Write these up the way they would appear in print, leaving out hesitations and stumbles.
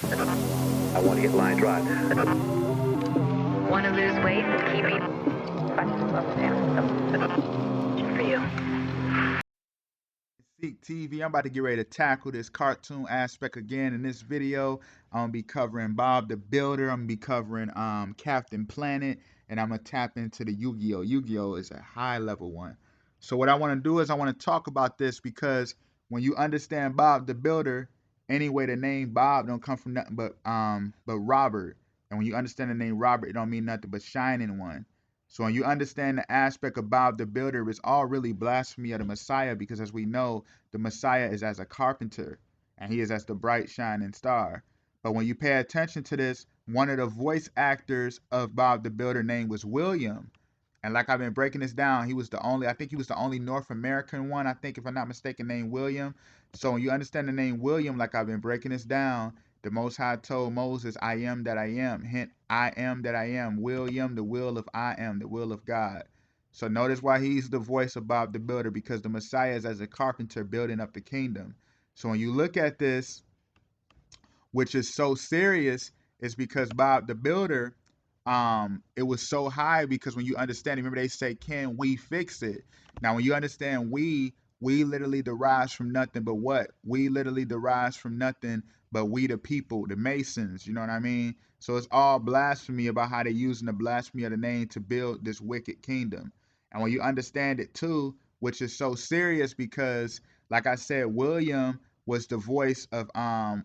I want to get line drive. Want to lose weight and keep eating? For you. Seek TV. I'm about to get ready to tackle this cartoon aspect again. In this video, I'm gonna be covering Bob the Builder. I'm gonna be covering Captain Planet, and I'm gonna tap into the Yu-Gi-Oh. Yu-Gi-Oh is a high level one. So what I want to do is I want to talk about this because when you understand Bob the Builder, anyway, the name Bob don't come from nothing but Robert. And when you understand the name Robert, it don't mean nothing but shining one. So when you understand the aspect of Bob the Builder, it's all really blasphemy of the Messiah, because as we know, the Messiah is as a carpenter and he is as the bright shining star. But when you pay attention to this, one of the voice actors of Bob the Builder name was William. And like I've been breaking this down, I think he was the only North American one, I think if I'm not mistaken, named William. So when you understand the name William, like I've been breaking this down, the Most High told Moses, I am that I am. Hint, I am that I am. William, the will of I am, the will of God. So notice why he's the voice of Bob the Builder, because the Messiah is as a carpenter building up the kingdom. So when you look at this, which is so serious, is because Bob the Builder, it was so high because when you understand, remember they say, can we fix it? Now, when you understand we literally derives from nothing but what? We literally derives from nothing but we the people, the Masons, you know what I mean? So it's all blasphemy about how they're using the blasphemy of the name to build this wicked kingdom. And when you understand it too, which is so serious because, like I said, William was the voice of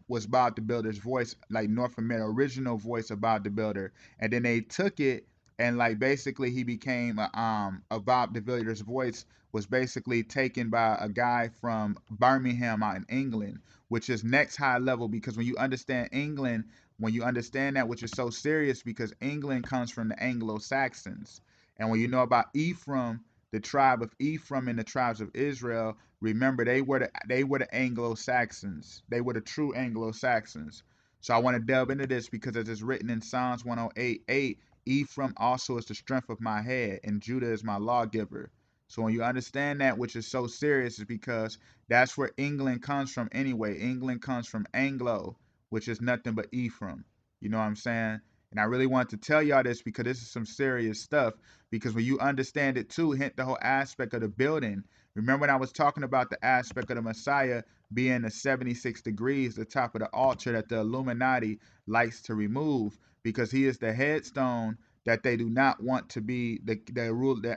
was Bob the Builder's voice, like North America, original voice of Bob the Builder, and then they took it and like basically he became a Bob the Builder's voice was basically taken by a guy from Birmingham out in England, which is next high level, because when you understand England, when you understand that, which is so serious because England comes from the Anglo-Saxons, and when you know about Ephraim, the tribe of Ephraim and the tribes of Israel, remember they were the Anglo-Saxons. They were the true Anglo-Saxons. So I want to delve into this because as it's written in Psalms 108:8, Ephraim also is the strength of my head, and Judah is my lawgiver. So when you understand that, which is so serious, is because that's where England comes from anyway. England comes from Anglo, which is nothing but Ephraim. You know what I'm saying? And I really want to tell y'all this because this is some serious stuff. Because when you understand it too, hint the whole aspect of the building. Remember when I was talking about the aspect of the Messiah being the 76 degrees, the top of the altar that the Illuminati likes to remove, because he is the headstone that they do not want to be the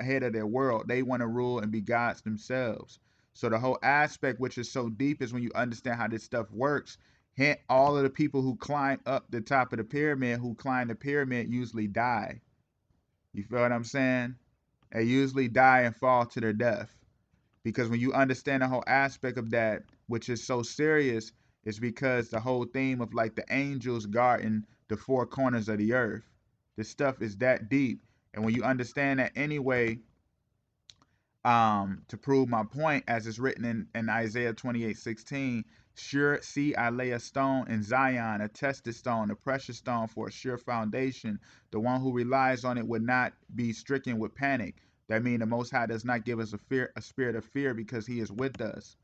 head of their world. They want to rule and be gods themselves. So the whole aspect, which is so deep, is when you understand how this stuff works. Hint, all of the people who climb up the top of the pyramid, who climb the pyramid, usually die. You feel what I'm saying? They usually die and fall to their death. Because when you understand the whole aspect of that, which is so serious, is because the whole theme of like the angels guarding the four corners of the earth. This stuff is that deep. And when you understand that anyway, to prove my point, as it's written in Isaiah 28:16, sure, see, I lay a stone in Zion, a tested stone, a precious stone for a sure foundation. The one who relies on it would not be stricken with panic. That means the Most High does not give us a spirit of fear because he is with us.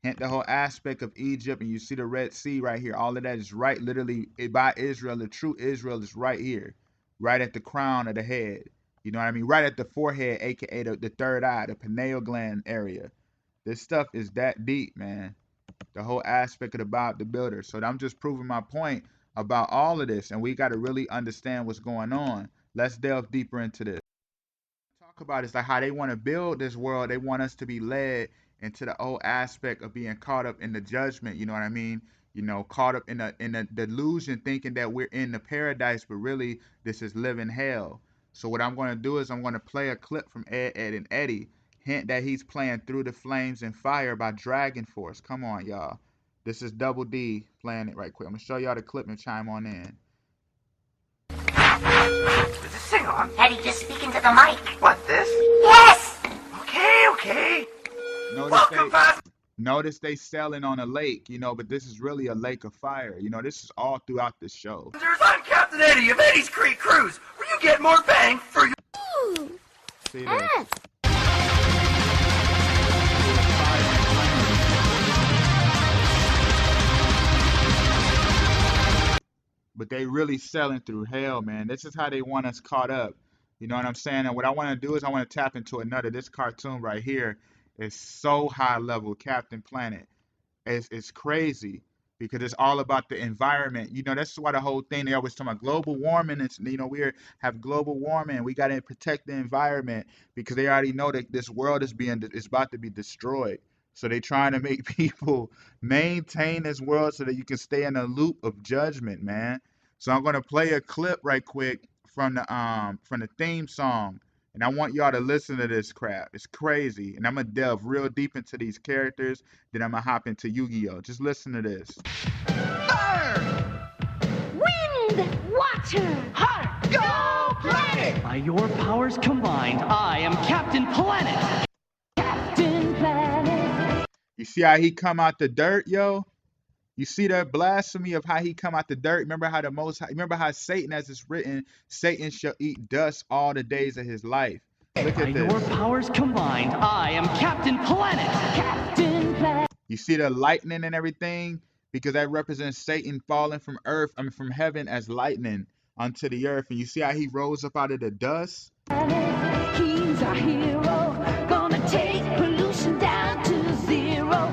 Hint the whole aspect of Egypt, and you see the Red Sea right here. All of that is right, literally, by Israel. The true Israel is right here, right at the crown of the head. You know what I mean? Right at the forehead, aka the third eye, the pineal gland area. This stuff is that deep, man. The whole aspect of the Bob the Builder. So I'm just proving my point about all of this, and we got to really understand what's going on. Let's delve deeper into this. Talk about is like how they want to build this world. They want us to be led into the whole aspect of being caught up in the judgment. You know what I mean? You know, caught up in a delusion, thinking that we're in the paradise, but really this is living hell. So what I'm going to do is I'm going to play a clip from Ed, Ed, and Eddie. Hint that he's playing Through the Flames and Fire by Dragon Force. Come on, y'all. This is Double D playing it right quick. I'm going to show y'all the clip and chime on in. Is this thing on? Eddie, just speak into the mic. What, this? Yes! Okay. Welcome back. Notice they selling on a lake, you know, but this is really a lake of fire. You know, this is all throughout the show. I'm Captain Eddie of Eddie's Creek Cruise, where you get more bang for your... See this? but they really selling through hell, man. This is how they want us caught up. You know what I'm saying? And what I want to do is I want to tap into another. This cartoon right here is so high level, Captain Planet. It's crazy because it's all about the environment. You know, that's why the whole thing they always talk about global warming. It's, you know, we have global warming. We got to protect the environment because they already know that this world is about to be destroyed. So they trying to make people maintain this world so that you can stay in a loop of judgment, man. So I'm gonna play a clip right quick from the theme song, and I want y'all to listen to this crap. It's crazy, and I'm gonna delve real deep into these characters. Then I'm gonna hop into Yu-Gi-Oh. Just listen to this. Fire! Wind, water, Heart! Go planet! By your powers combined, I am Captain Planet! Captain Planet. You see how he come out the dirt, yo? You see the blasphemy of how he come out the dirt. Remember how Satan, as it's written, Satan shall eat dust all the days of his life. Look By at your this. powers combined, I am Captain Planet! Captain Planet. You see the lightning and everything? Because that represents Satan falling from from heaven as lightning onto the earth. And you see how he rose up out of the dust? He's our hero. Gonna take pollution down to zero.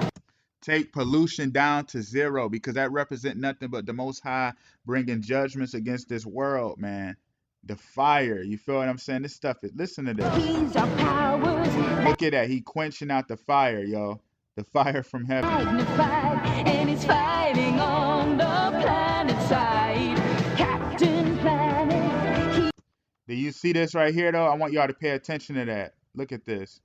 Take pollution down to zero, because that represent nothing but the Most High bringing judgments against this world, man. The fire, you feel what I'm saying? This stuff is, listen to this. He's our powers Look at that, he quenching out the fire, yo. The fire from heaven. magnified, and he's fighting on the planet side. Captain Planet. Do you see this right here, though? I want y'all to pay attention to that. Look at this.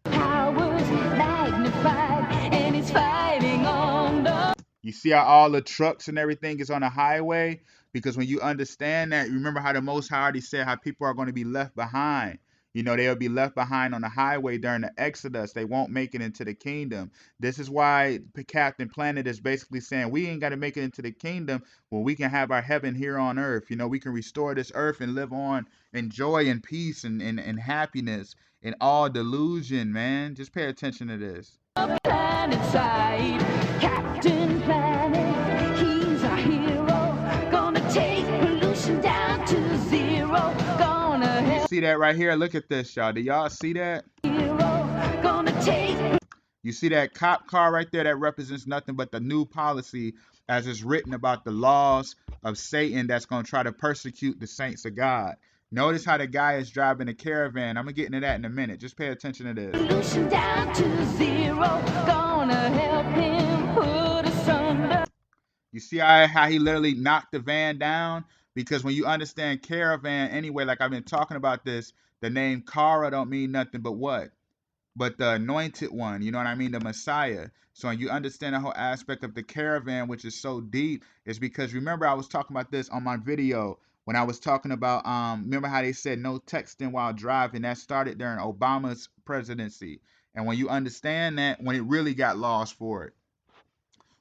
Powers magnified, and he's fighting on the. You see how all the trucks and everything is on the highway? Because when you understand that, remember how the Most High already said how people are going to be left behind. You know, they'll be left behind on the highway during the Exodus. They won't make it into the kingdom. This is why Captain Planet is basically saying we ain't got to make it into the kingdom when we can have our heaven here on earth. You know, we can restore this earth and live on in joy and peace and happiness and all delusion, man. Just pay attention to this. Planet side, Captain Planet, he's our hero. Gonna take pollution down to zero. Gonna help See that right here? Look at this, y'all. Do y'all see that? hero. Gonna take. You see that cop car right there? That represents nothing but the new policy as it's written about the laws of Satan that's going to try to persecute the saints of God. Notice how the guy is driving a Caravan. I'm going to get into that in a minute. Just pay attention to this. Pollution down to zero. Gonna help him put us under. You see how he literally knocked the van down? Because when you understand Caravan anyway, like I've been talking about this, the name Kara don't mean nothing but what? But the anointed one, you know what I mean? The Messiah. So when you understand the whole aspect of the Caravan, which is so deep, is because remember I was talking about this on my video when I was talking about, remember how they said no texting while driving? That started during Obama's presidency. And when you understand that, when it really got lost for it.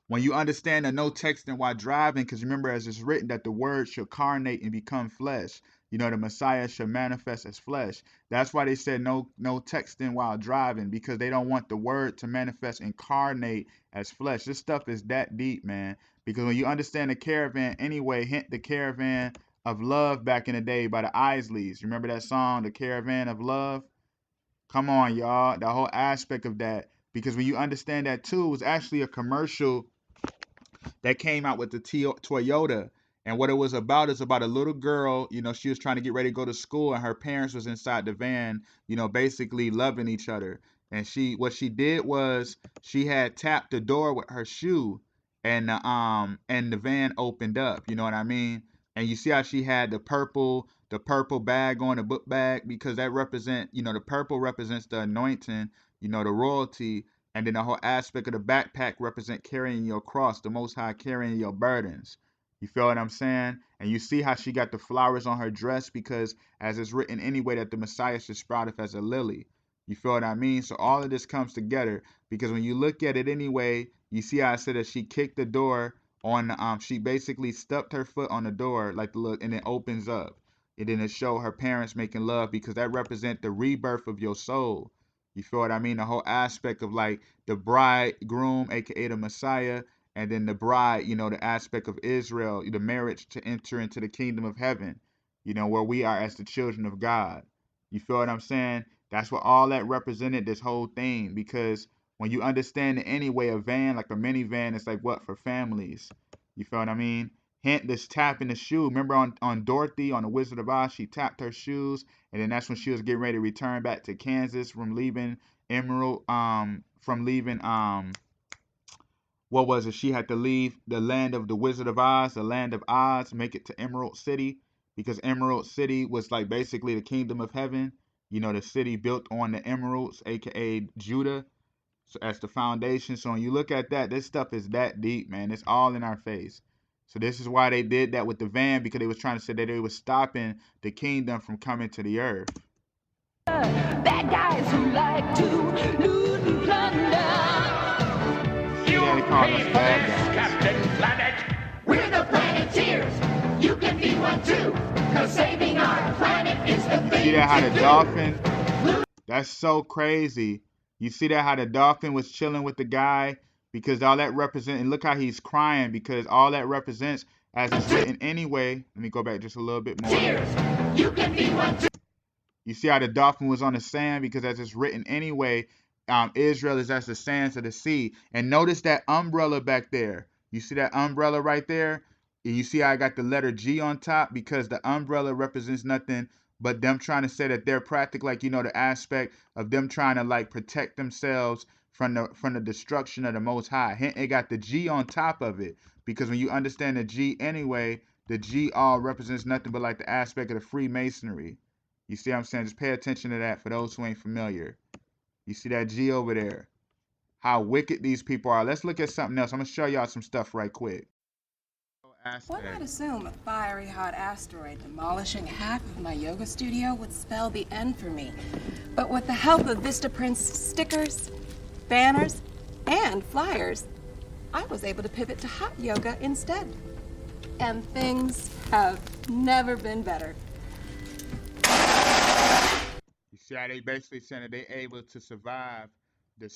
When you understand the no texting while driving, because remember as it's written that the word shall carnate and become flesh. You know, the Messiah shall manifest as flesh. That's why they said no texting while driving, because they don't want the word to manifest incarnate as flesh. This stuff is that deep, man. Because when you understand the Caravan anyway, hint the Caravan of Love back in the day by the Isleys. Remember that song, The Caravan of Love? Come on, y'all. The whole aspect of that. Because when you understand that too, it was actually a commercial that came out with the Toyota. And what it was about is about a little girl, you know, she was trying to get ready to go to school and her parents was inside the van, you know, basically loving each other. And what she did was she had tapped the door with her shoe and the van opened up, you know what I mean? And you see how she had the purple bag on, the book bag, because that represent, you know, the purple represents the anointing, you know, the royalty. And then the whole aspect of the backpack represent carrying your cross, the Most High carrying your burdens. You feel what I'm saying? And you see how she got the flowers on her dress because as it's written anyway that the Messiah should sprout up as a lily. You feel what I mean? So all of this comes together because when you look at it anyway, you see how I said that she kicked the door on, she basically stubbed her foot on the door like the look, and it opens up. And then it show her parents making love because that represent the rebirth of your soul. You feel what I mean? The whole aspect of like the bridegroom, aka the Messiah, and then the bride, the aspect of Israel, the marriage to enter into the kingdom of heaven, where we are as the children of God. You feel what I'm saying? That's what all that represented, this whole thing, because when you understand it anyway, a van, like a minivan, is like what? For families. You feel what I mean? Hint, this tapping the shoe. Remember on Dorothy, on the Wizard of Oz, she tapped her shoes, and then that's when she was getting ready to return back to Kansas from leaving Emerald, what was it? She had to leave the land of the Wizard of Oz, the land of Oz, make it to Emerald City, because Emerald City was like basically the kingdom of heaven. The city built on the emeralds, aka Judah, so as the foundation. So when you look at that, this stuff is that deep, man. It's all in our face. So this is why they did that with the van, because they was trying to say that they was stopping the kingdom from coming to the earth. Bad guys who like to loot and plunder. Yeah, they call us bad guys. Captain Planet! We're the Planeteers. You can be one too, cause saving our planet is the thing. See that how to the do. dolphin? That's so crazy. You see that how the dolphin was chilling with the guy, because all that represents, and look how he's crying, because all that represents, as it's written anyway. Let me go back just a little bit more. You can be one too. You see how the dolphin was on the sand, because as it's written anyway, Israel is as the sands of the sea. And notice that umbrella back there. You see that umbrella right there? And you see how I got the letter G on top, because the umbrella represents nothing but them trying to say that they're practical, like, the aspect of them trying to like protect themselves from the destruction of the Most High. Hence, it got the G on top of it, because when you understand the G anyway, the G all represents nothing but like the aspect of the Freemasonry. You see what I'm saying? Just pay attention to that for those who ain't familiar. You see that G over there? How wicked these people are. Let's look at something else. I'm going to show y'all some stuff right quick. One might assume a fiery hot asteroid demolishing half of my yoga studio would spell the end for me. But with the help of Vistaprint's stickers, banners, and flyers, I was able to pivot to hot yoga instead. And things have never been better. You see how they basically saying that they're able to survive the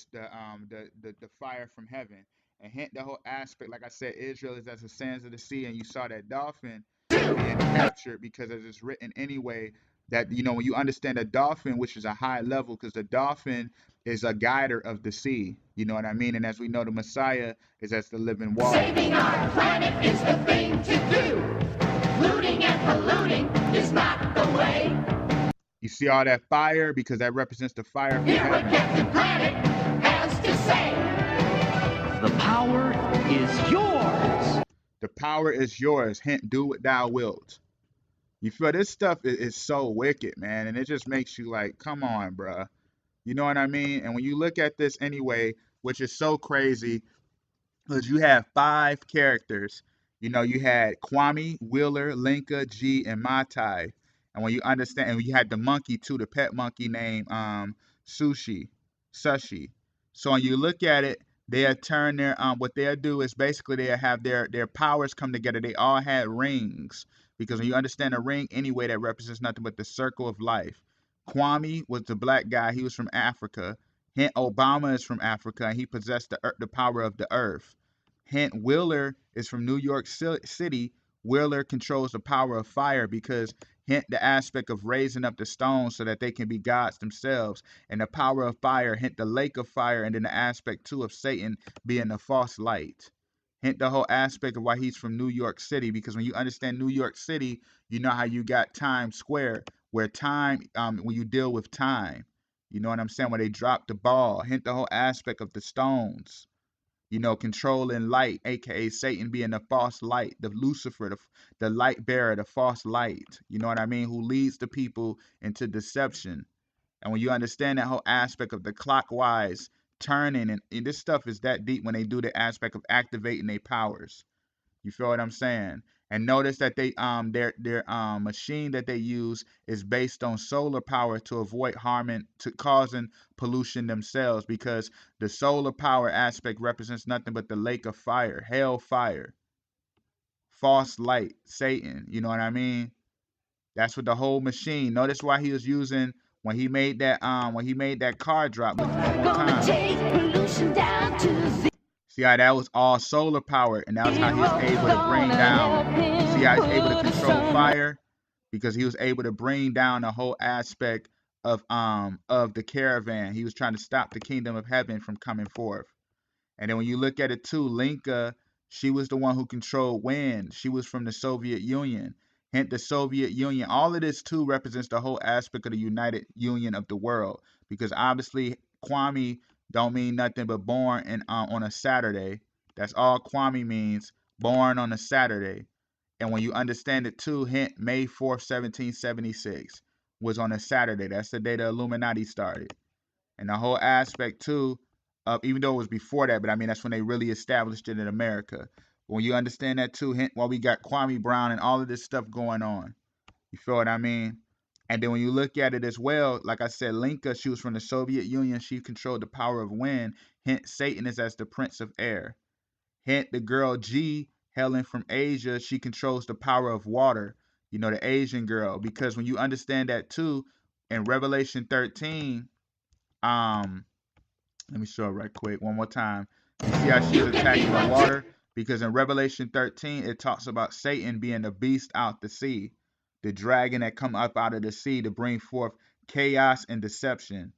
fire from heaven. And hence the whole aspect, like I said, Israel is as the sands of the sea, and you saw that dolphin being captured, because as it's written anyway, that when you understand a dolphin, which is a high level, because the dolphin is a guider of the sea. You know what I mean? And as we know, the Messiah is as the living water. Saving our planet is the thing to do. Looting and polluting is not the way. You see all that fire, because that represents the fire from Hear what heaven. Captain Planet has to say. The power is yours. The power is yours. Hint, do what thou wilt. You feel this stuff is so wicked, man. And it just makes you like, come on, bruh. You know what I mean? And when you look at this anyway, which is so crazy, because you have 5 characters. You had Kwame, Wheeler, Linka, G, and Matai. And when you understand, and you had the monkey too, the pet monkey named Sushi. So when you look at it, they'll turn their what they'll do is basically they'll have their powers come together. They all had rings, because when you understand a ring anyway, that represents nothing but the circle of life. Kwame was the black guy. He was from Africa. Hint, Obama is from Africa, and he possessed the power of the earth. Hint, Wheeler is from New York City. Wheeler controls the power of fire, because hint, the aspect of raising up the stones so that they can be gods themselves. And the power of fire, hint, the lake of fire, and then the aspect too of Satan being the false light. Hint, the whole aspect of why he's from New York City, because when you understand New York City, you know how you got Times Square, where time, when you deal with time, you know what I'm saying, where they drop the ball. Hint, the whole aspect of the stones, controlling light, aka Satan being the false light, the Lucifer, the light bearer, the false light, you know what I mean, who leads the people into deception. And when you understand that whole aspect of the clockwise turning, and this stuff is that deep when they do the aspect of activating their powers. You feel what I'm saying? And notice that they their machine that they use is based on solar power to avoid causing pollution themselves, because the solar power aspect represents nothing but the lake of fire, hell fire, false light, Satan. You know what I mean? That's what the whole machine. Notice why he was using when he made that car drop. Look one more Gonna time. take pollution down to zero. See how that was all solar power, and that's how he was able to bring down. See how he's able to control fire, because he was able to bring down the whole aspect of the caravan. He was trying to stop the kingdom of heaven from coming forth. And then when you look at it too, Linka, she was the one who controlled wind. She was from the Soviet Union. Hence the Soviet Union. All of this too represents the whole aspect of the United Union of the world. Because obviously Kwame don't mean nothing but born on a Saturday. That's all Kwame means, born on a Saturday. And when you understand it too, hint May 4th, 1776 was on a Saturday. That's the day the Illuminati started. And the whole aspect too, even though it was before that, but I mean that's when they really established it in America. When you understand that too, hint while we got Kwame Brown and all of this stuff going on. You feel what I mean? And then when you look at it as well, like I said, Linka, she was from the Soviet Union. She controlled the power of wind. Hence, Satan is as the prince of air. Hence, the girl G, hailing from Asia, she controls the power of water. You know, the Asian girl. Because when you understand that too, in Revelation 13, let me show it right quick one more time. You see how she's attacking the water? Because in Revelation 13, it talks about Satan being the beast out the sea, the dragon that come up out of the sea to bring forth chaos and deception,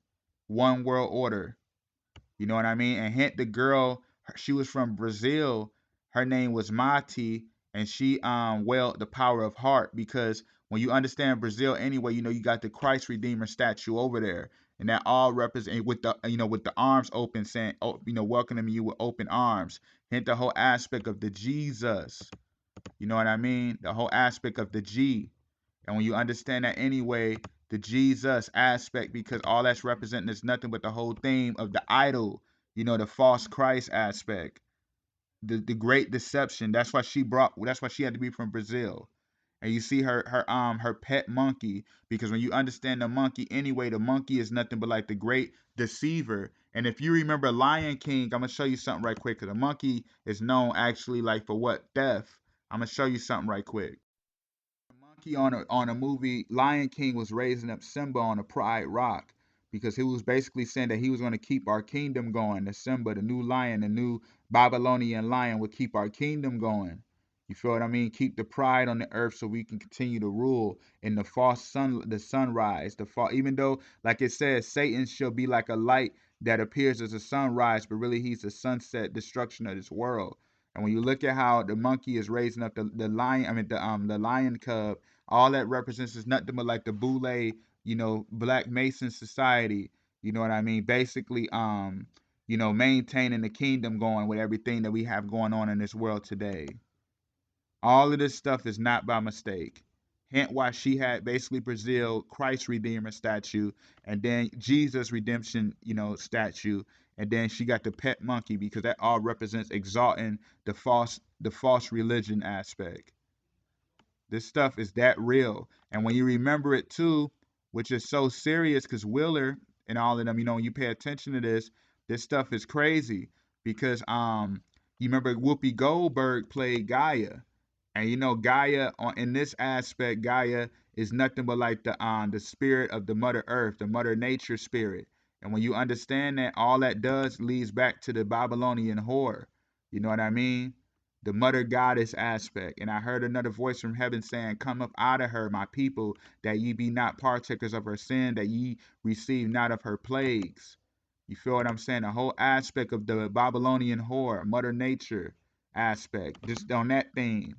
one world order. You know what I mean? And hint the girl, she was from Brazil. Her name was Mati, and she wielded the power of heart, because when you understand Brazil anyway, you know you got the Christ Redeemer statue over there, and that all represent with the with the arms open, saying, oh, welcoming you with open arms. Hint the whole aspect of the Jesus. You know what I mean? The whole aspect of the G. And when you understand that anyway, the Jesus aspect, because all that's representing is nothing but the whole theme of the idol, the false Christ aspect, the great deception. That's why she had to be from Brazil. And you see her pet monkey, because when you understand the monkey anyway, the monkey is nothing but like the great deceiver. And if you remember Lion King, I'm gonna show you something right quick, because the monkey is known actually like for what? Theft. I'm gonna show you something right quick. Monkey on a movie, Lion King was raising up Simba on a Pride Rock, because he was basically saying that he was going to keep our kingdom going. The Simba, the new lion, the new Babylonian lion, would keep our kingdom going. You feel what I mean? Keep the pride on the earth so we can continue to rule in the the sunrise, the fall. Even though, like it says, Satan shall be like a light that appears as a sunrise, but really he's the sunset destruction of this world. And when you look at how the monkey is raising up the lion, the lion cub, all that represents is nothing but like the Boule, Black Mason society. You know what I mean? Basically, maintaining the kingdom going with everything that we have going on in this world today. All of this stuff is not by mistake. Hence why she had basically Brazil Christ Redeemer statue, and then Jesus redemption, statue, and then she got the pet monkey, because that all represents exalting the false religion aspect. This stuff is that real. And when you remember it too, which is so serious, because Wheeler and all of them, when you pay attention to this stuff is crazy. Because you remember Whoopi Goldberg played Gaia. And Gaia in this aspect, Gaia is nothing but like the spirit of the Mother Earth, the Mother Nature spirit. And when you understand that, all that does leads back to the Babylonian whore. You know what I mean? The mother goddess aspect. And I heard another voice from heaven saying, come up out of her, my people, that ye be not partakers of her sin, that ye receive not of her plagues. You feel what I'm saying? The whole aspect of the Babylonian whore, Mother Nature aspect, just on that theme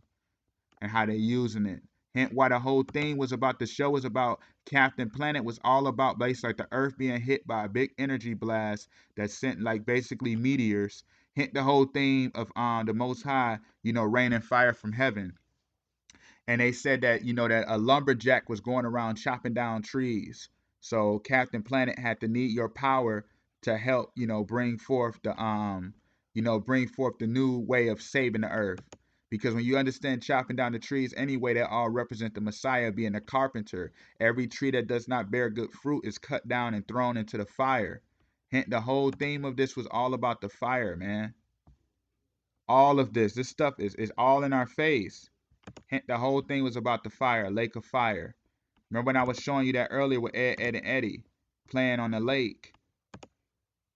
and how they're using it. Hence why the whole thing was about, the show was about Captain Planet, was all about basically like the earth being hit by a big energy blast that sent like basically meteors. Hint the whole theme of the Most High, raining fire from heaven. And they said that, that a lumberjack was going around chopping down trees. So Captain Planet had to need your power to help, bring forth the new way of saving the earth. Because when you understand chopping down the trees anyway, they all represent the Messiah being a carpenter. Every tree that does not bear good fruit is cut down and thrown into the fire. Hence, the whole theme of this was all about the fire, man. All of this stuff is all in our face. Hence, the whole thing was about the fire, lake of fire. Remember when I was showing you that earlier with Ed, and Eddie playing on the lake?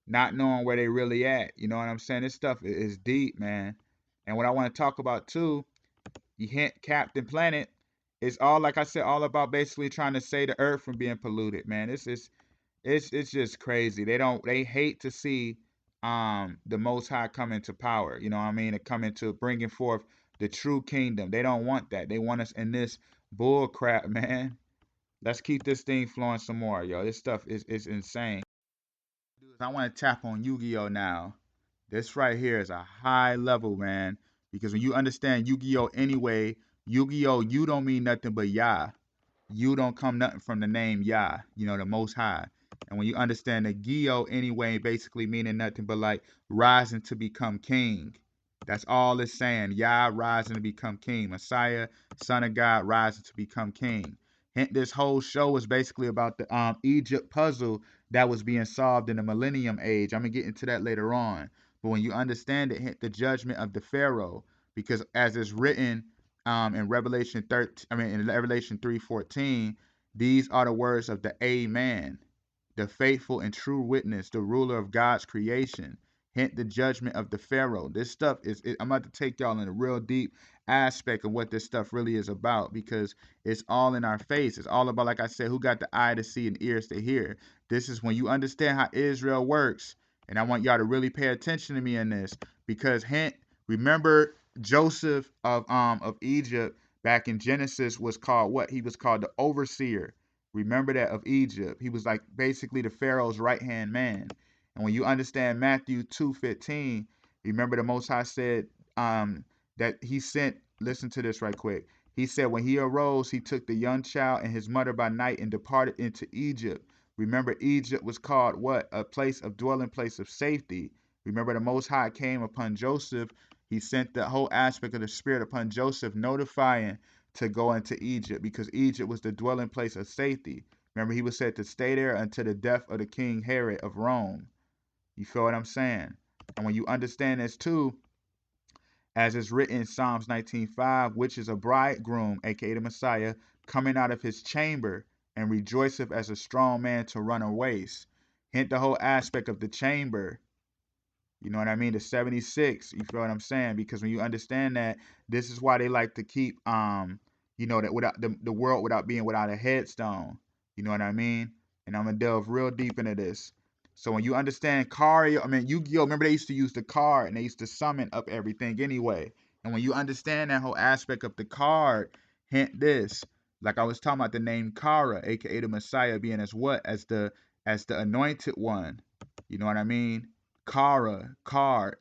not knowing where they really at. You know what I'm saying? This stuff is deep, man. And what I want to talk about too, you hint Captain Planet, it's all, like I said, all about basically trying to save the earth from being polluted, man. It's just crazy. They hate to see the Most High come into power. You know what I mean? To come into bringing forth the true kingdom. They don't want that. They want us in this bull crap, man. Let's keep this thing flowing some more, yo. This stuff is insane. I want to tap on Yu-Gi-Oh now. This right here is a high level, man. Because when you understand Yu-Gi-Oh anyway, Yu-Gi-Oh, you don't mean nothing but Yah. You don't come nothing from the name Yah, you know, the Most High. And when you understand the Gyo anyway, basically meaning nothing but like rising to become king. That's all it's saying. Yah rising to become king. Messiah, son of God, rising to become king. Hence, this whole show is basically about the Egypt puzzle that was being solved in the Millennium Age. I'm gonna get into that later on. But when you understand it, hint the judgment of the Pharaoh, because as it's written in Revelation 13, in Revelation 3:14, these are the words of the Amen, the faithful and true witness, the ruler of God's creation. Hint the judgment of the Pharaoh. This stuff I'm about to take y'all in a real deep aspect of what this stuff really is about, because it's all in our face. It's all about, like I said, who got the eye to see and ears to hear. This is when you understand how Israel works. And I want y'all to really pay attention to me in this, because hint, remember Joseph of Egypt back in Genesis was called what? He was called the overseer. Remember that, of Egypt. He was like basically the Pharaoh's right-hand man. And when you understand Matthew 2:15, remember the Most High said that he sent, listen to this right quick. He said when he arose, he took the young child and his mother by night and departed into Egypt. Remember, Egypt was called what? A place of dwelling, place of safety. Remember, the Most High came upon Joseph. He sent the whole aspect of the Spirit upon Joseph, notifying to go into Egypt, because Egypt was the dwelling place of safety. Remember, he was said to stay there until the death of the king Herod of Rome. You feel what I'm saying? And when you understand this too, as is written in Psalms 19:5, which is a bridegroom, aka the Messiah, coming out of his chamber and rejoiceth as a strong man to run a race. Hint the whole aspect of the chamber. You know what I mean? The 76. You feel what I'm saying? Because when you understand that, this is why they like to keep that without the world without being without a headstone. You know what I mean? And I'm gonna delve real deep into this. So when you understand Yu-Gi-Oh, remember they used to use the card and they used to summon up everything anyway. And when you understand that whole aspect of the card, hint this. Like I was talking about the name Kara, aka the Messiah, being as what? As the anointed one. You know what I mean? Car.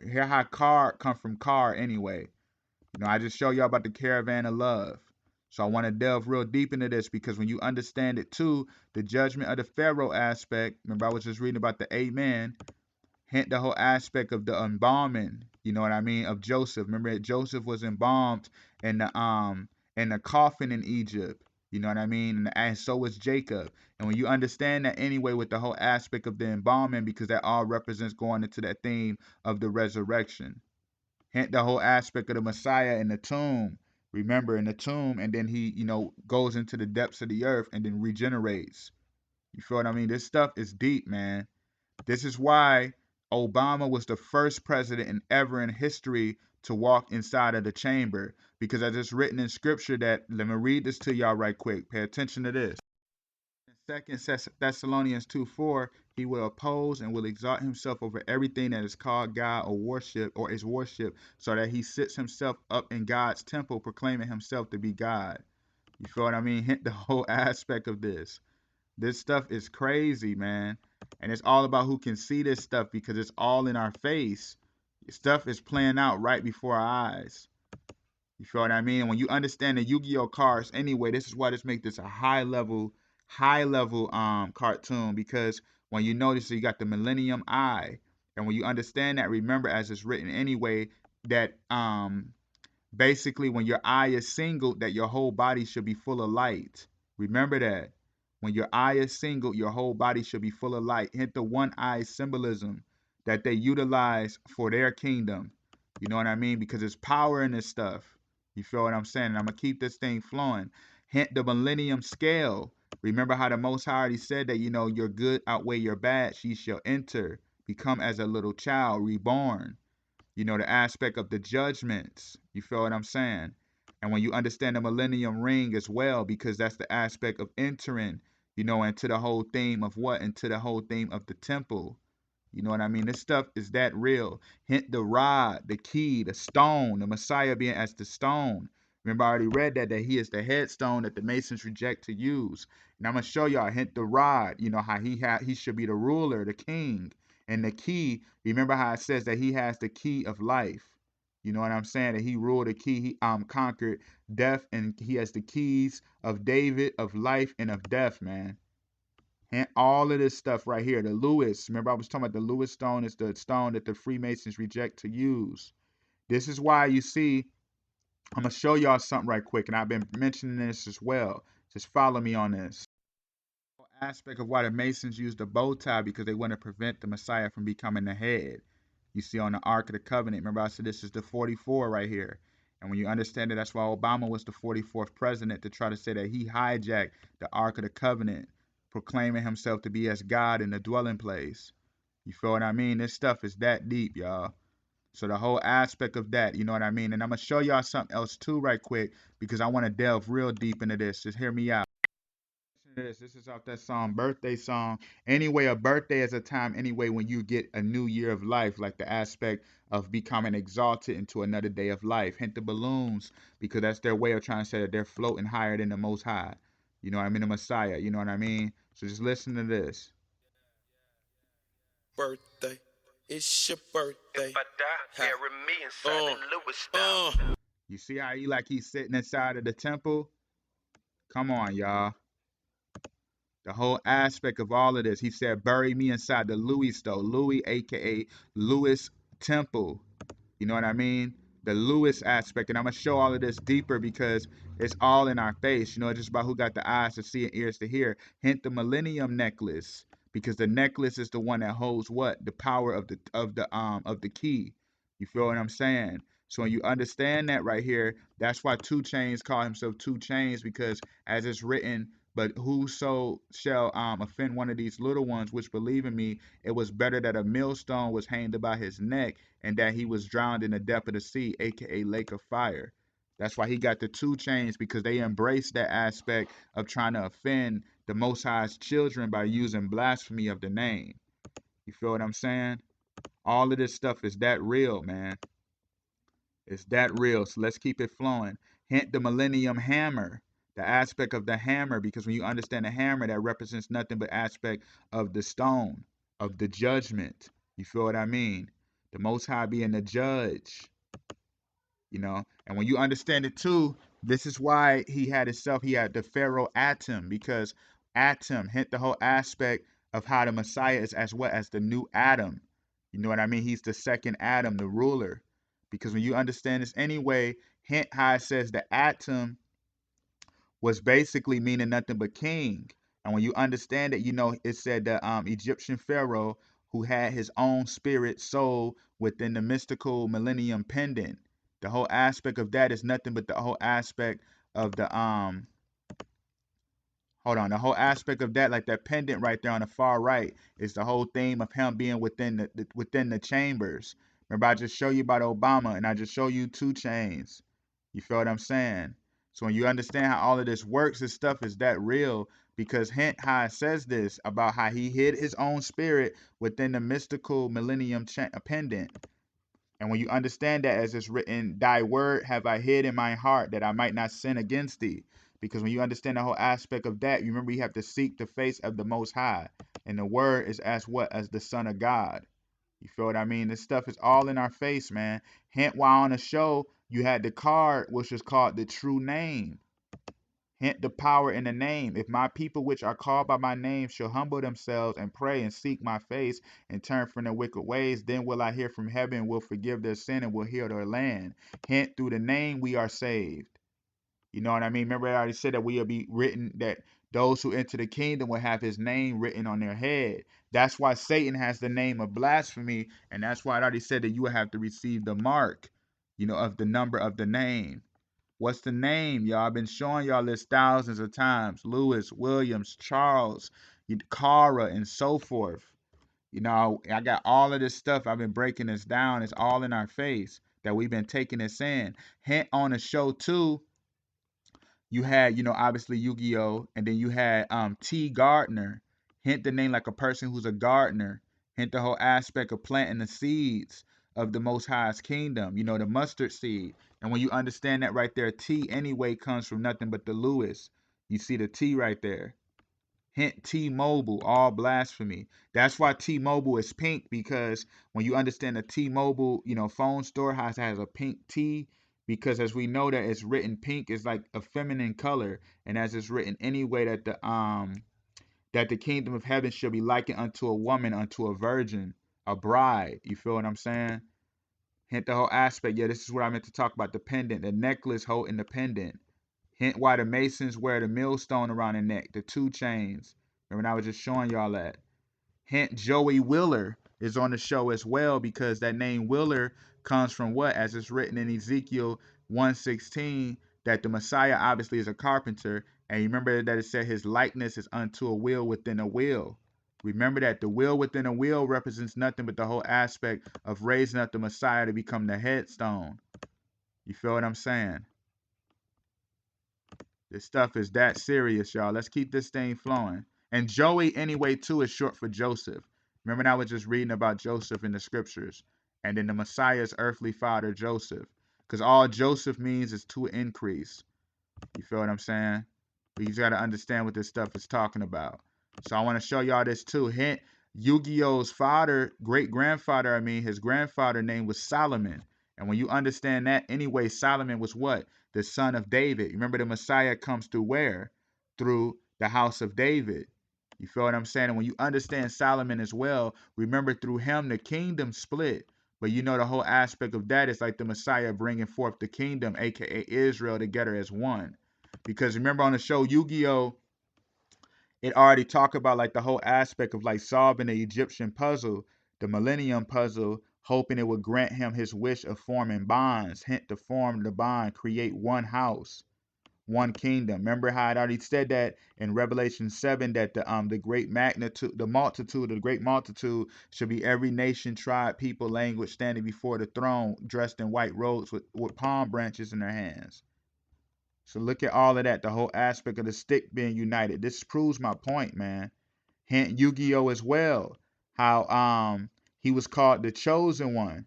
Hear how car come from car anyway. You know, I just show y'all about the caravan of love. So I want to delve real deep into this, because when you understand it too, the judgment of the Pharaoh aspect, remember I was just reading about the Amen, hint the whole aspect of the embalming, you know what I mean, of Joseph. Remember that Joseph was embalmed in the coffin in Egypt. You know what I mean? And so was Jacob. And when you understand that anyway with the whole aspect of the embalming, because that all represents going into that theme of the resurrection. Hint the whole aspect of the Messiah in the tomb. Remember, in the tomb, and then he, goes into the depths of the earth and then regenerates. You feel what I mean? This stuff is deep, man. This is why Obama was the first president ever in history to walk inside of the chamber. Because as it's written in scripture that, let me read this to y'all right quick. Pay attention to this. In 2 Thessalonians 2:4, he will oppose and will exalt himself over everything that is called God or is worship, so that he sits himself up in God's temple, proclaiming himself to be God. You feel what I mean? Hint the whole aspect of this. This stuff is crazy, man. And it's all about who can see this stuff, because it's all in our face. Stuff is playing out right before our eyes. You feel what I mean? When you understand the Yu-Gi-Oh cards anyway, this is why this makes this a high level cartoon, because when you notice you got the Millennium Eye, and when you understand that, remember as it's written anyway, that basically when your eye is single, that your whole body should be full of light. Remember that. When your eye is single, your whole body should be full of light. Hint the one eye symbolism that they utilize for their kingdom. You know what I mean? Because there's power in this stuff. You feel what I'm saying? And I'm going to keep this thing flowing. Hint the millennium scale. Remember how the Most High already said that, your good outweigh your bad, she shall enter. become as a little child, reborn. You know, the aspect of the judgments. You feel what I'm saying? And when you understand the millennium ring as well, because that's the aspect of entering, you know, into the whole theme of what? Into the whole theme of the temple. You know what I mean? This stuff is that real. Hint the rod, the key, the stone, the Messiah being as the stone. Remember, I already read that he is the headstone that the Masons reject to use. And I'm gonna show y'all, hint the rod, you know, how he should be the ruler, the king. And the key, remember how it says that he has the key of life. You know what I'm saying? That he ruled the key, he conquered death, and he has the keys of David, of life, and of death, man. And all of this stuff right here, the Lewis, remember I was talking about the Lewis stone is the stone that the Freemasons reject to use. This is why you see, I'm going to show y'all something right quick, and I've been mentioning this as well. Just follow me on this. Aspect of why the Masons use the bow tie, because they want to prevent the Messiah from becoming the head. You see on the Ark of the Covenant, remember I said this is the 44 right here. And when you understand it, that's why Obama was the 44th president, to try to say that he hijacked the Ark of the Covenant, proclaiming himself to be as God in the dwelling place. You feel what I mean? This stuff is that deep, y'all. So the whole aspect of that, you know what I mean? And I'm going to show y'all something else too right quick, because I want to delve real deep into this. Just hear me out. This is off that song, Birthday Song. Anyway, a birthday is a time anyway when you get a new year of life, like the aspect of becoming exalted into another day of life. Hint the balloons, because that's their way of trying to say that they're floating higher than the Most High. You know what I mean? The Messiah, you know what I mean? So just listen to this. Birthday, it's your birthday. If I die, carry me inside the Lewis stone. You see how he's sitting inside of the temple? Come on, y'all. The whole aspect of all of this. He said, bury me inside the Louis stone. Louis, aka Louis Temple. You know what I mean? The Lewis aspect. And I'm going to show all of this deeper because it's all in our face. You know, it's just about who got the eyes to see and ears to hear. Hint the millennium necklace. Because the necklace is the one that holds what? The power of the key. You feel what I'm saying? So when you understand that right here, that's why 2 Chainz call himself 2 Chainz, because as it's written, but whoso shall offend one of these little ones which believe in me, it was better that a millstone was hanged about his neck and that he was drowned in the depth of the sea, aka lake of fire. That's why he got the 2 Chainz, because they embrace that aspect of trying to offend the Most High's children by using blasphemy of the name. You feel what I'm saying? All of this stuff is that real, man. It's that real. So let's keep it flowing. Hint the millennium hammer. The aspect of the hammer, because when you understand the hammer, that represents nothing but aspect of the stone, of the judgment. You feel what I mean? The Most High being the judge. You know, and when you understand it too, this is why he had the pharaoh Atom, because Atom, hint the whole aspect of how the Messiah is as well as the new Adam. You know what I mean? He's the second Adam, the ruler. Because when you understand this anyway, hint how it says the Atom was basically meaning nothing but king. And when you understand it, you know, it said the Egyptian pharaoh who had his own spirit soul within the mystical millennium pendant. The whole aspect of that is nothing but the whole aspect of the the whole aspect of that, like that pendant right there on the far right, is the whole theme of him being within the chambers. Remember, I just show you about Obama, and I just show you 2 Chainz. You feel what I'm saying? So when you understand how all of this works, this stuff is that real, because hint how it says this about how he hid his own spirit within the mystical millennium pendant. And when you understand that, as it's written, thy word have I hid in my heart that I might not sin against thee. Because when you understand the whole aspect of that, you remember you have to seek the face of the Most High. And the word is as what? As the Son of God. You feel what I mean? This stuff is all in our face, man. Hint while on the show, you had the card, which is called the true name. Hint the power in the name. If my people which are called by my name shall humble themselves and pray and seek my face and turn from their wicked ways, then will I hear from heaven and will forgive their sin and will heal their land. Hint through the name we are saved. You know what I mean? Remember I already said that we will be written, that those who enter the kingdom will have his name written on their head. That's why Satan has the name of blasphemy, and that's why I already said that you will have to receive the mark, you know, of the number of the name. What's the name, y'all? I've been showing y'all this thousands of times. Lewis, Williams, Charles, Cara, and so forth. You know, I got all of this stuff. I've been breaking this down. It's all in our face that we've been taking this in. Hint on the show too, you had, you know, obviously Yu-Gi-Oh! And then you had T. Gardner. Hint the name like a person who's a gardener. Hint the whole aspect of planting the seeds of the Most High's kingdom, you know, the mustard seed. And when you understand that right there, T anyway comes from nothing but the Lewis. You see the T right there. Hint T-Mobile, all blasphemy. That's why T-Mobile is pink, because when you understand the T-Mobile, you know, phone store has a pink T, because as we know that it's written pink is like a feminine color, and as it's written anyway that the kingdom of heaven shall be likened unto a woman, unto a virgin, a bride. You feel what I'm saying? Hint the whole aspect. Yeah, this is what I meant to talk about. The pendant, the necklace holding the pendant. Hint why the Masons wear the millstone around the neck, the 2 chains. Remember, I was just showing y'all that. Hint Joey Wheeler is on the show as well, because that name Wheeler comes from what? As it's written in Ezekiel 1:16, that the Messiah obviously is a carpenter. And you remember that it said his likeness is unto a wheel within a wheel. Remember that the wheel within a wheel represents nothing but the whole aspect of raising up the Messiah to become the headstone. You feel what I'm saying? This stuff is that serious, y'all. Let's keep this thing flowing. And Joey, anyway, too, is short for Joseph. Remember, I was just reading about Joseph in the scriptures. And then the Messiah's earthly father, Joseph. Because all Joseph means is to increase. You feel what I'm saying? But you got to understand what this stuff is talking about. So I want to show y'all this too. Hint, Yu-Gi-Oh's father, great-grandfather, his grandfather name was Solomon. And when you understand that, anyway, Solomon was what? The son of David. Remember, the Messiah comes through where? Through the house of David. You feel what I'm saying? And when you understand Solomon as well, remember through him the kingdom split. But you know the whole aspect of that is like the Messiah bringing forth the kingdom, aka Israel, together as one. Because remember on the show Yu-Gi-Oh!, it already talked about like the whole aspect of like solving the Egyptian puzzle, the Millennium puzzle, hoping it would grant him his wish of forming bonds. Hint to form the bond, create one house, one kingdom. Remember how it already said that in Revelation 7 that the great magnitude, the great multitude should be every nation, tribe, people, language standing before the throne, dressed in white robes with palm branches in their hands. So look at all of that, the whole aspect of the stick being united. This proves my point, man. Hint Yu-Gi-Oh! As well. How he was called the chosen one.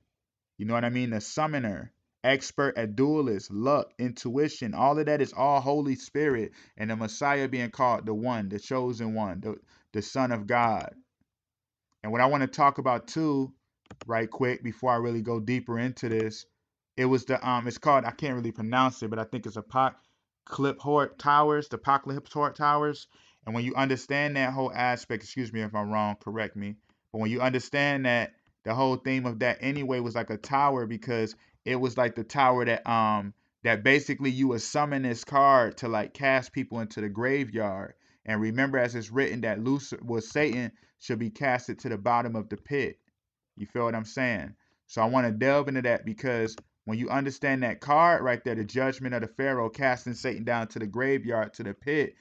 You know what I mean? The summoner, expert at duelist, luck, intuition. All of that is all Holy Spirit. And the Messiah being called the one, the chosen one, the Son of God. And what I want to talk about too, right quick, before I really go deeper into this, it was it's called, I can't really pronounce it, but I think it's Apocalypse Towers, the Apocalypse Towers. And when you understand that whole aspect, excuse me if I'm wrong, correct me. But when you understand that the whole theme of that anyway was like a tower, because it was like the tower that basically you would summon this card to like cast people into the graveyard. And remember, as it's written, that Satan should be casted to the bottom of the pit. You feel what I'm saying? So I want to delve into that, because when you understand that card right there, the judgment of the pharaoh casting Satan down to the graveyard, to the pit,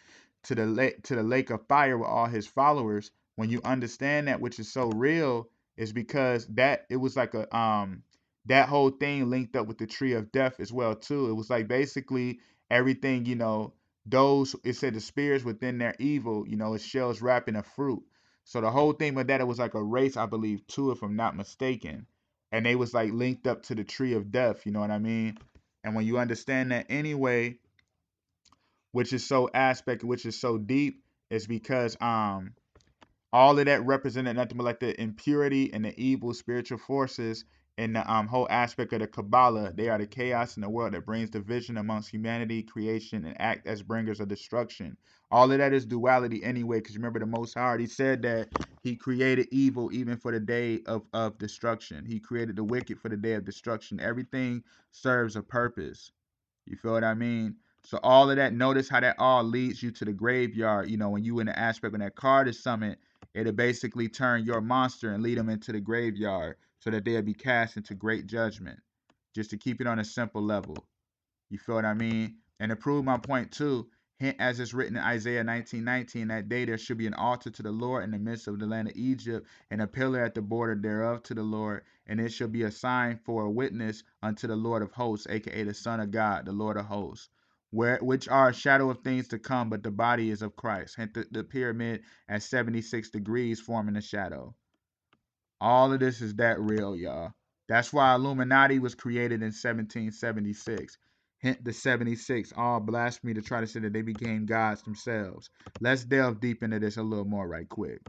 to the lake of fire with all his followers, when you understand that, which is so real, is because that it was like that whole thing linked up with the tree of death as well too. It was like basically everything, you know, those, it said the spirits within their evil, you know, it shells wrapping a fruit. So the whole thing with that, it was like a race, I believe, too, if I'm not mistaken. And they was like linked up to the tree of death, you know what I mean? And when you understand that anyway, which is so deep, is because all of that represented nothing but like the impurity and the evil spiritual forces in the whole aspect of the Kabbalah. They are the chaos in the world that brings division amongst humanity, creation, and act as bringers of destruction. All of that is duality anyway, because remember the Most High already said that he created evil even for the day of destruction. He created the wicked for the day of destruction. Everything serves a purpose. You feel what I mean? So all of that, notice how that all leads you to the graveyard. You know, when you in the aspect when that card is summoned, it'll basically turn your monster and lead them into the graveyard so that they'll be cast into great judgment. Just to keep it on a simple level. You feel what I mean? And to prove my point too, Hint, as it's written in Isaiah 19:19, that day there should be an altar to the Lord in the midst of the land of Egypt, and a pillar at the border thereof to the Lord, and it shall be a sign for a witness unto the Lord of hosts, aka the Son of God, the Lord of hosts, which are a shadow of things to come, but the body is of Christ. Hence the pyramid at 76 degrees forming a shadow. All of this is that real, y'all. That's why Illuminati was created in 1776. Hint the 76, all blasphemy to try to say that they became gods themselves. Let's delve deep into this a little more right quick.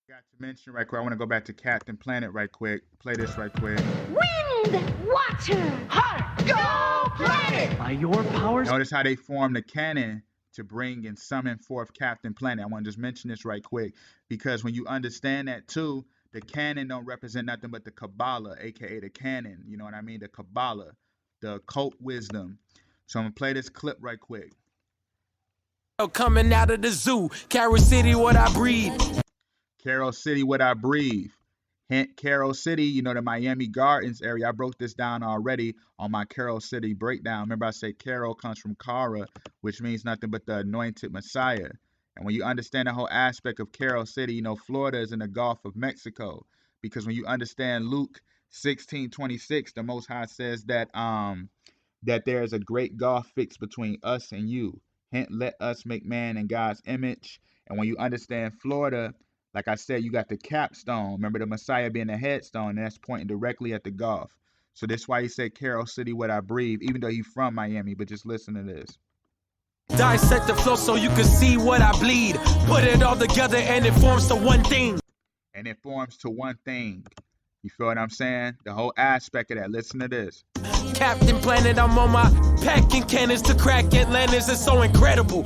Got to mention right quick, I want to go back to Captain Planet right quick. Play this right quick. Wind, water, heart, go planet! By your powers. Notice how they formed the canon to bring and summon forth Captain Planet. I want to just mention this right quick, because when you understand that too, the canon don't represent nothing but the Kabbalah, aka the canon. You know what I mean? The Kabbalah, the occult wisdom. So I'm gonna play this clip right quick. Coming out of the zoo, Carol City, what I breathe. Carol City, what I breathe. Hint, Carol City, you know, the Miami Gardens area. I broke this down already on my Carol City breakdown. Remember I said Carol comes from Cara, which means nothing but the anointed Messiah. And when you understand the whole aspect of Carol City, you know, Florida is in the Gulf of Mexico. Because when you understand Luke 16:26, the Most High says that that there is a great gulf fixed between us and you. Hint, let us make man in God's image. And when you understand Florida, like I said, you got the capstone. Remember the Messiah being the headstone, and that's pointing directly at the Gulf. So that's why he said Carol City, what I breathe, even though he's from Miami. But just listen to this. Dissect the flow so you can see what I bleed. Put it all together and it forms to one thing. And it forms to one thing. You feel what I'm saying? The whole aspect of that. Listen to this. Captain Planet, I'm on my packing cannons to crack Atlantis. It's so incredible.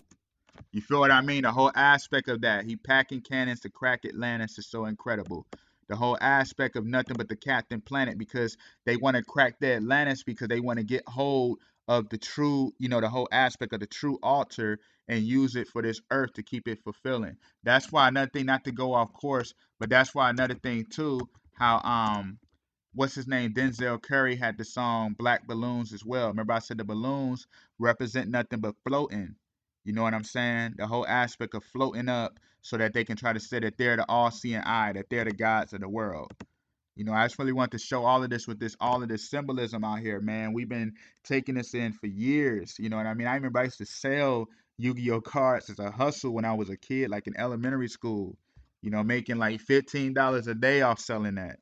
You feel what I mean? The whole aspect of that. He packing cannons to crack Atlantis is so incredible. The whole aspect of nothing but the Captain Planet, because they want to crack the Atlantis because they want to get hold of the true, you know, the whole aspect of the true altar and use it for this earth to keep it fulfilling. That's why another thing, not to go off course, but that's why another thing too, how what's his name, Denzel Curry had the song Black Balloons as well. Remember I said the balloons represent nothing but floating. You know what I'm saying? The whole aspect of floating up so that they can try to say that they're the all-seeing eye, that they're the gods of the world. You know, I just really want to show all of this with this, all of this symbolism out here, man. We've been taking this in for years. You know what I mean? I remember I used to sell Yu-Gi-Oh cards as a hustle when I was a kid, like in elementary school, you know, making like $15 a day off selling that.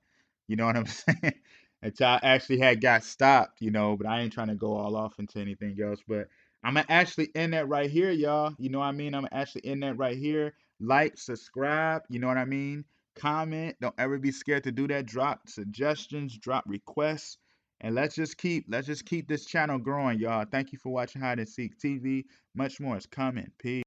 You know what I'm saying? Until I actually had got stopped, you know, but I ain't trying to go all off into anything else. But I'm actually in that right here, y'all. You know what I mean? I'm actually in that right here. Like, subscribe, you know what I mean? Comment. Don't ever be scared to do that. Drop suggestions, drop requests, and let's just keep this channel growing, y'all. Thank you for watching Hide and Seek TV. Much more is coming. Peace.